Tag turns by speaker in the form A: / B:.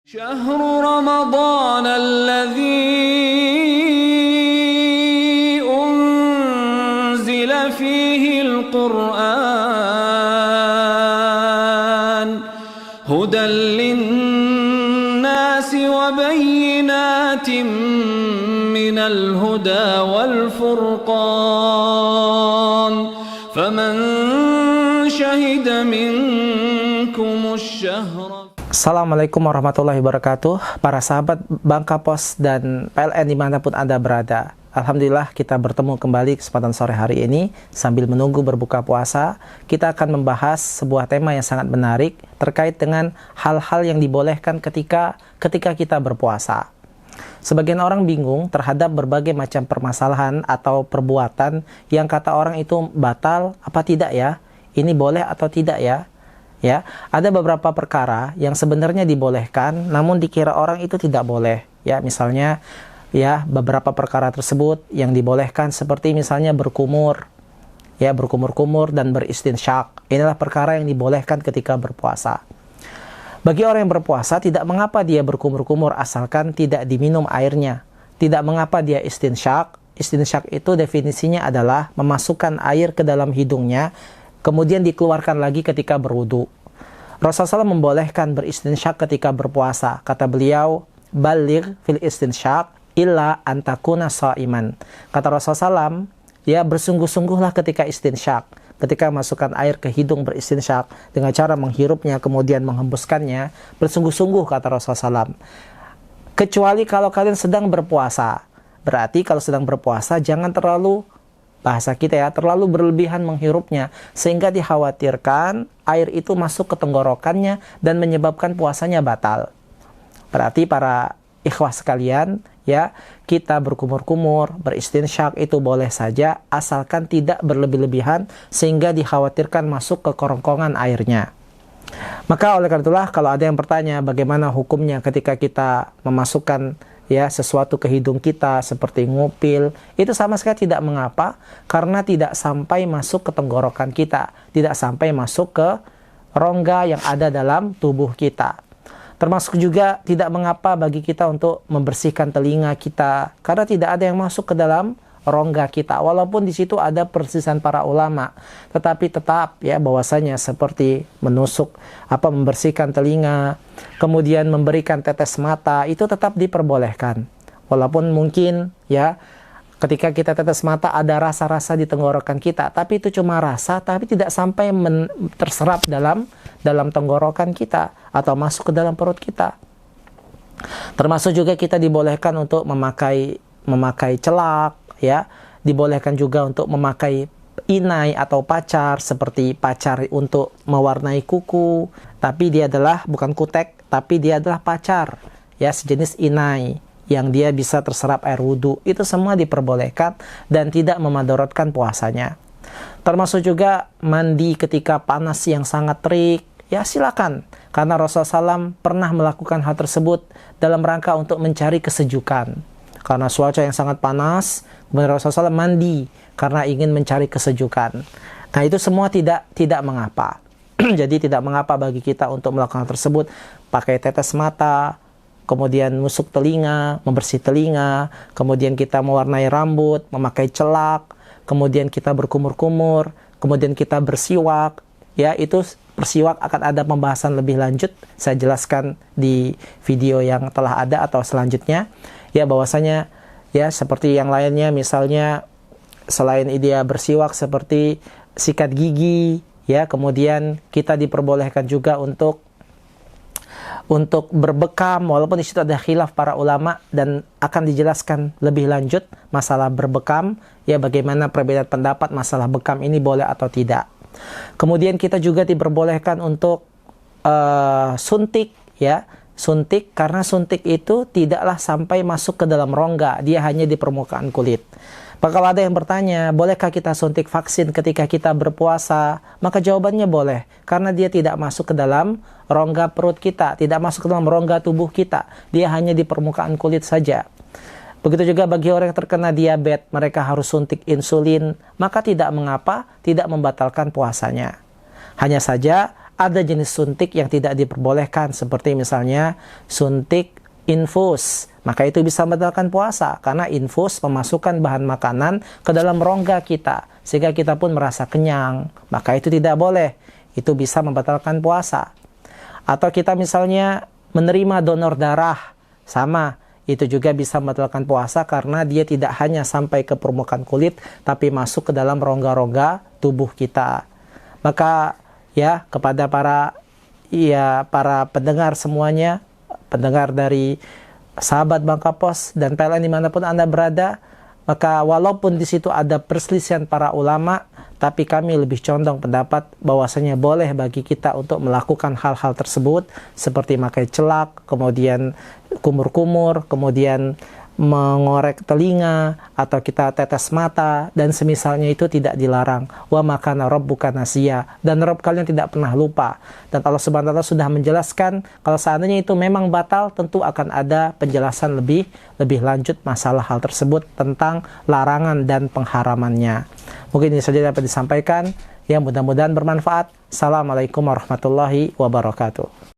A: شهر رمضان الذي أنزل فيه القرآن هدى للناس وبينات من الهدى والفرقان فمن شهد منكم الشهر.
B: Assalamualaikum warahmatullahi wabarakatuh. Para sahabat Bangka Pos dan PLN dimanapun Anda berada, Alhamdulillah kita bertemu kembali kesempatan sore hari ini. Sambil menunggu berbuka puasa, kita akan membahas sebuah tema yang sangat menarik terkait dengan hal-hal yang dibolehkan ketika kita berpuasa. Sebagian orang bingung terhadap berbagai macam permasalahan atau perbuatan yang kata orang itu batal apa tidak ya? Ini boleh atau tidak ya? Ya, ada beberapa perkara yang sebenarnya dibolehkan namun dikira orang itu tidak boleh. Ya, misalnya ya beberapa perkara tersebut yang dibolehkan seperti misalnya berkumur. Ya, berkumur-kumur dan beristinsyak. Inilah perkara yang dibolehkan ketika berpuasa. Bagi orang yang berpuasa tidak mengapa dia berkumur-kumur asalkan tidak diminum airnya. Tidak mengapa dia istinsyak. Istinsyak itu definisinya adalah memasukkan air ke dalam hidungnya kemudian dikeluarkan lagi ketika berwudu. Rasulullah SAW membolehkan beristinsyak ketika berpuasa. Kata beliau, baligh fil istinsyak illa antakuna sha'iman. Kata Rasulullah SAW, ya bersungguh-sungguhlah ketika istinsyak. Ketika masukkan air ke hidung beristinsyak dengan cara menghirupnya kemudian menghembuskannya, bersungguh-sungguh kata Rasulullah SAW. Kecuali kalau kalian sedang berpuasa. Berarti kalau sedang berpuasa jangan terlalu bahasa kita ya, terlalu berlebihan menghirupnya sehingga dikhawatirkan air itu masuk ke tenggorokannya dan menyebabkan puasanya batal. Berarti para ikhwah sekalian ya, kita berkumur-kumur, beristinsyak itu boleh saja asalkan tidak berlebih-lebihan sehingga dikhawatirkan masuk ke kerongkongan airnya. Maka oleh karena itulah kalau ada yang bertanya bagaimana hukumnya ketika kita memasukkan ya sesuatu ke hidung kita seperti ngupil, itu sama sekali tidak mengapa karena tidak sampai masuk ke tenggorokan kita, tidak sampai masuk ke rongga yang ada dalam tubuh kita. Termasuk juga tidak mengapa bagi kita untuk membersihkan telinga kita karena tidak ada yang masuk ke dalam rongga kita, walaupun di situ ada persisian para ulama, tetapi tetap ya bahwasanya seperti menusuk membersihkan telinga, kemudian memberikan tetes mata itu tetap diperbolehkan. Walaupun mungkin ya ketika kita tetes mata ada rasa-rasa di tenggorokan kita, tapi itu cuma rasa, tapi tidak sampai terserap dalam tenggorokan kita atau masuk ke dalam perut kita. Termasuk juga kita dibolehkan untuk memakai celak. Ya, dibolehkan juga untuk memakai inai atau pacar seperti pacar untuk mewarnai kuku, tapi dia adalah bukan kutek, tapi dia adalah pacar, ya sejenis inai yang dia bisa terserap air wudhu. Itu semua diperbolehkan dan tidak memadaratkan puasanya. Termasuk juga mandi ketika panas yang sangat terik, ya silakan, karena Rasulullah SAW pernah melakukan hal tersebut dalam rangka untuk mencari kesejukan. Karena cuaca yang sangat panas, kemudian Rasulullah SAW mandi karena ingin mencari kesejukan. Nah itu semua tidak mengapa. Jadi tidak mengapa bagi kita untuk melakukan hal tersebut. Pakai tetes mata, kemudian nusuk telinga, membersih telinga, kemudian kita mewarnai rambut, memakai celak, kemudian kita berkumur-kumur, kemudian kita bersiwak. Ya itu bersiwak akan ada pembahasan lebih lanjut. Saya jelaskan di video yang telah ada atau selanjutnya. Ya bahwasanya ya seperti yang lainnya, misalnya selain dia bersiwak seperti sikat gigi ya, kemudian kita diperbolehkan juga untuk berbekam, walaupun di situ ada khilaf para ulama dan akan dijelaskan lebih lanjut masalah berbekam ya, bagaimana perbedaan pendapat masalah bekam ini boleh atau tidak. Kemudian kita juga diperbolehkan untuk suntik ya. Suntik, karena suntik itu tidaklah sampai masuk ke dalam rongga, dia hanya di permukaan kulit. Maka kalau ada yang bertanya, bolehkah kita suntik vaksin ketika kita berpuasa? Maka jawabannya boleh, karena dia tidak masuk ke dalam rongga perut kita, tidak masuk ke dalam rongga tubuh kita, dia hanya di permukaan kulit saja. Begitu juga bagi orang yang terkena diabetes, mereka harus suntik insulin, maka tidak mengapa, tidak membatalkan puasanya. Hanya saja ada jenis suntik yang tidak diperbolehkan, seperti misalnya suntik infus, maka itu bisa membatalkan puasa karena infus memasukkan bahan makanan ke dalam rongga kita sehingga kita pun merasa kenyang, maka itu tidak boleh, itu bisa membatalkan puasa. Atau kita misalnya menerima donor darah, sama, itu juga bisa membatalkan puasa karena dia tidak hanya sampai ke permukaan kulit tapi masuk ke dalam rongga-rongga tubuh kita. Maka ya, kepada para pendengar semuanya, pendengar dari sahabat Bangka Pos dan PLN dimanapun Anda berada, maka walaupun di situ ada perselisihan para ulama, tapi kami lebih condong pendapat bahwasanya boleh bagi kita untuk melakukan hal-hal tersebut seperti memakai celak, kemudian kumur-kumur, kemudian mengorek telinga, atau kita tetes mata, dan semisalnya itu tidak dilarang. Wa makana rabbuka nasiya, dan Rabb kalian tidak pernah lupa. Dan Allah Subhanahu wa ta'ala sudah menjelaskan kalau seandainya itu memang batal, tentu akan ada penjelasan lebih lanjut masalah hal tersebut tentang larangan dan pengharamannya. Mungkin ini saja dapat disampaikan, yang mudah-mudahan bermanfaat. Assalamualaikum warahmatullahi wabarakatuh.